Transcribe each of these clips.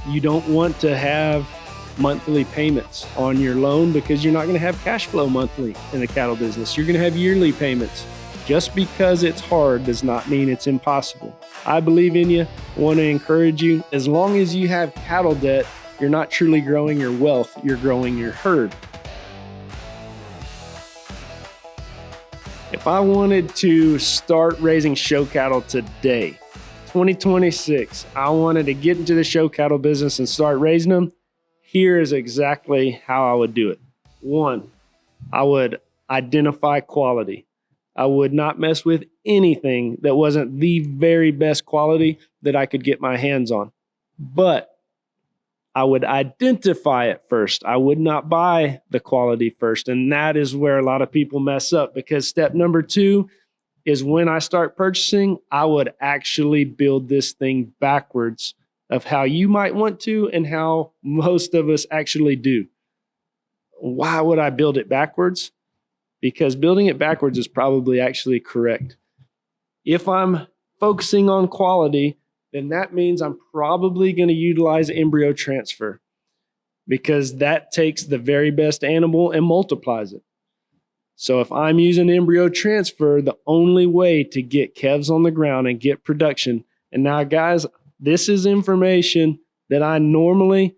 You don't want to have monthly payments on your loan because you're not going to have cash flow monthly in the cattle business. You're going to have yearly payments. Just because it's hard does not mean it's impossible. I believe in you. I want to encourage you. As long as you have cattle debt, you're not truly growing your wealth, you're growing your herd. If I wanted to start raising show cattle today, 2026, I wanted to get into the show cattle business and start raising them, here is exactly how I would do it. One, I would identify quality. I would not mess with anything that wasn't the very best quality that I could get my hands on. But I would identify it first. I would not buy the quality first. And that is where a lot of people mess up, because step number 2 is when I start purchasing, I would actually build this thing backwards of how you might want to and how most of us actually do. Why would I build it backwards? Because building it backwards is probably actually correct. If I'm focusing on quality, then that means I'm probably going to utilize embryo transfer, because that takes the very best animal and multiplies it. So if I'm using embryo transfer, the only way to get calves on the ground and get production, and now guys, this is information that I normally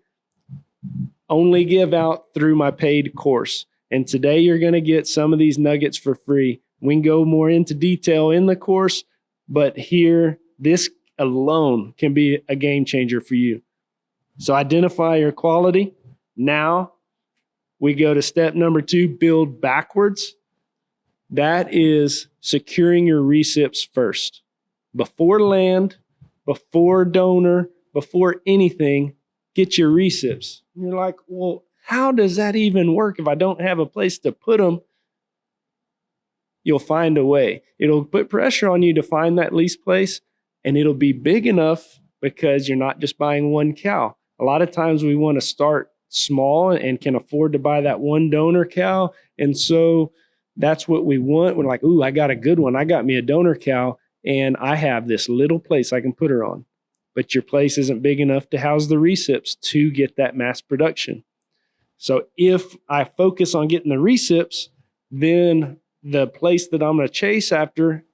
only give out through my paid course. And today you're going to get some of these nuggets for free. We can go more into detail in the course, but here, this alone can be a game changer for you. So identify your quality. Now we go to step number 2, build backwards. That is securing your recips first. Before land, before donor, before anything, get your recips. You're like, well, how does that even work if I don't have a place to put them? You'll find a way. It'll put pressure on you to find that lease place, and it'll be big enough because you're not just buying one cow. A lot of times we want to start small and can afford to buy that one donor cow. And so that's what we want. We're like, ooh, I got a good one. I got me a donor cow and I have this little place I can put her on. But your place isn't big enough to house the recips to get that mass production. So if I focus on getting the recips, then the place that I'm going to chase after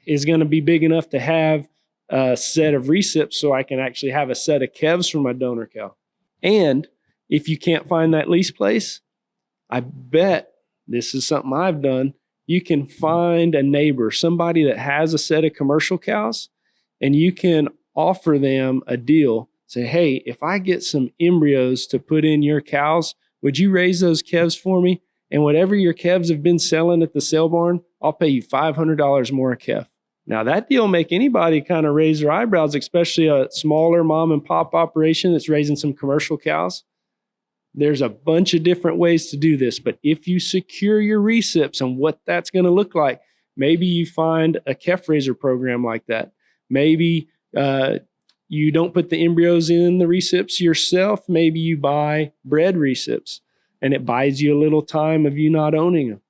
is going to be big enough to have a set of recips so I can actually have a set of calves for my donor cow. And if you can't find that lease place, I bet, this is something I've done, you can find a neighbor, somebody that has a set of commercial cows, and you can offer them a deal. Say, hey, if I get some embryos to put in your cows, would you raise those calves for me? And whatever your calves have been selling at the sale barn, I'll pay you $500 more a calf. Now that deal make anybody kind of raise their eyebrows, especially a smaller mom and pop operation that's raising some commercial cows. There's a bunch of different ways to do this, but if you secure your recips and what that's going to look like, maybe you find a calf raiser program like that. Maybe you don't put the embryos in the recips yourself. Maybe you buy bred recips, and it buys you a little time of you not owning them.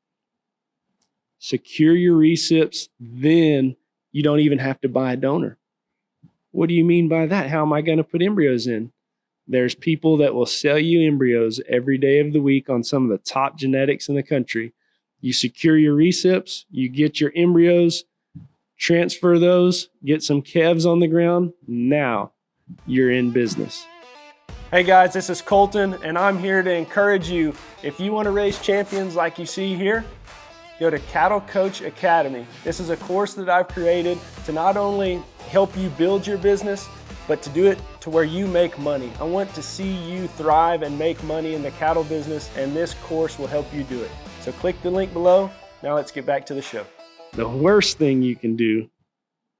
Secure your recips, then you don't even have to buy a donor. What do you mean by that? How am I going to put embryos in? There's people that will sell you embryos every day of the week on some of the top genetics in the country. You secure your recips, you get your embryos, transfer those, get some calves on the ground. Now you're in business. Hey guys, this is Colton, and I'm here to encourage you. If you want to raise champions like you see here, go to Cattle Coach Academy. This is a course that I've created to not only help you build your business, but to do it to where you make money. I want to see you thrive and make money in the cattle business, and this course will help you do it. So click the link below. Now let's get back to the show. The worst thing you can do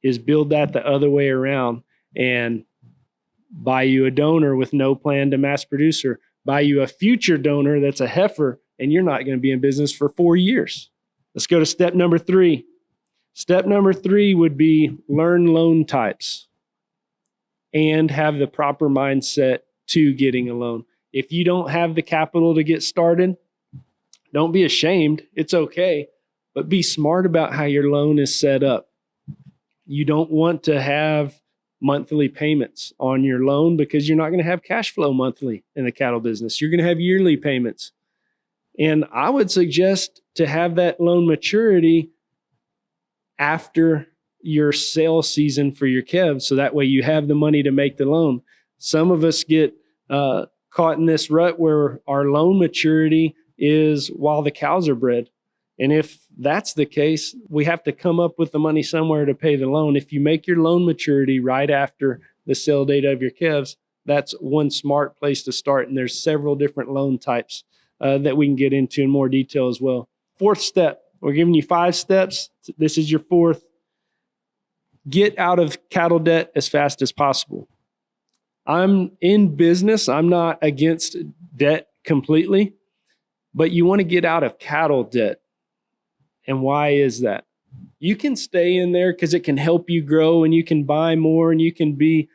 is build that the other way around and buy you a donor with no plan to mass produce, or buy you a future donor that's a heifer, and you're not going to be in business for 4 years. Let's go to step number 3. Step number 3 would be learn loan types and have the proper mindset to getting a loan. If you don't have the capital to get started, don't be ashamed. It's okay, but be smart about how your loan is set up. You don't want to have monthly payments on your loan because you're not going to have cash flow monthly in the cattle business. You're going to have yearly payments. And I would suggest to have that loan maturity after your sale season for your calves. So that way you have the money to make the loan. Some of us get caught in this rut where our loan maturity is while the cows are bred. And if that's the case, we have to come up with the money somewhere to pay the loan. If you make your loan maturity right after the sale date of your calves, that's one smart place to start. And there's several different loan types that we can get into in more detail as well. Fourth step, we're giving you 5 steps. This is your fourth. Get out of cattle debt as fast as possible. I'm in business. I'm not against debt completely, but you want to get out of cattle debt. And why is that? You can stay in there because it can help you grow and you can buy more and you can be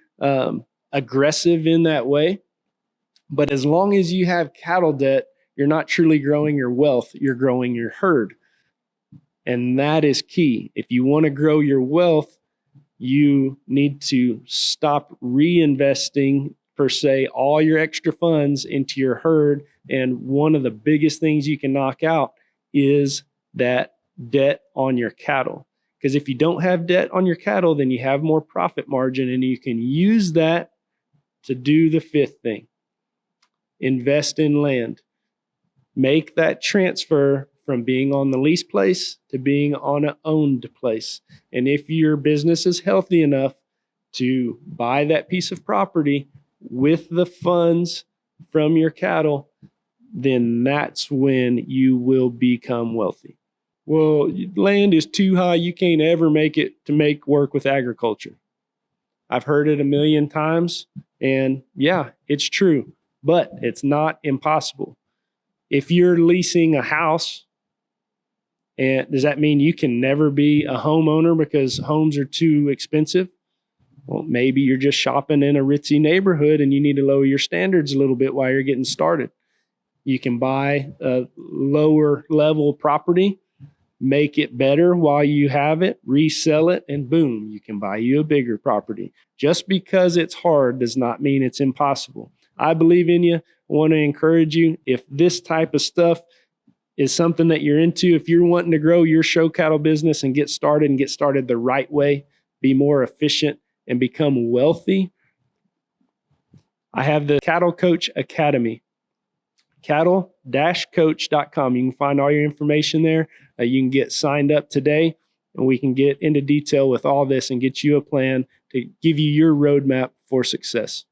aggressive in that way. But as long as you have cattle debt, you're not truly growing your wealth, you're growing your herd. And that is key. If you want to grow your wealth, you need to stop reinvesting, per se, all your extra funds into your herd. And one of the biggest things you can knock out is that debt on your cattle. Because if you don't have debt on your cattle, then you have more profit margin and you can use that to do the fifth thing. Invest in land. Make that transfer from being on the lease place to being on an owned place. And if your business is healthy enough to buy that piece of property with the funds from your cattle, then that's when you will become wealthy. Well, land is too high. You can't ever make it to make work with agriculture. I've heard it a million times, and yeah, it's true, but it's not impossible. If you're leasing a house, and does that mean you can never be a homeowner because homes are too expensive? Well, maybe you're just shopping in a ritzy neighborhood and you need to lower your standards a little bit while you're getting started. You can buy a lower level property, make it better while you have it, resell it, and boom, you can buy you a bigger property. Just because it's hard does not mean it's impossible. I believe in you. I want to encourage you. If this type of stuff is something that you're into, if you're wanting to grow your show cattle business and get started the right way, be more efficient, and become wealthy, I have the Cattle Coach Academy, cattle-coach.com. You can find all your information there. You can get signed up today, and we can get into detail with all this and get you a plan to give you your roadmap for success.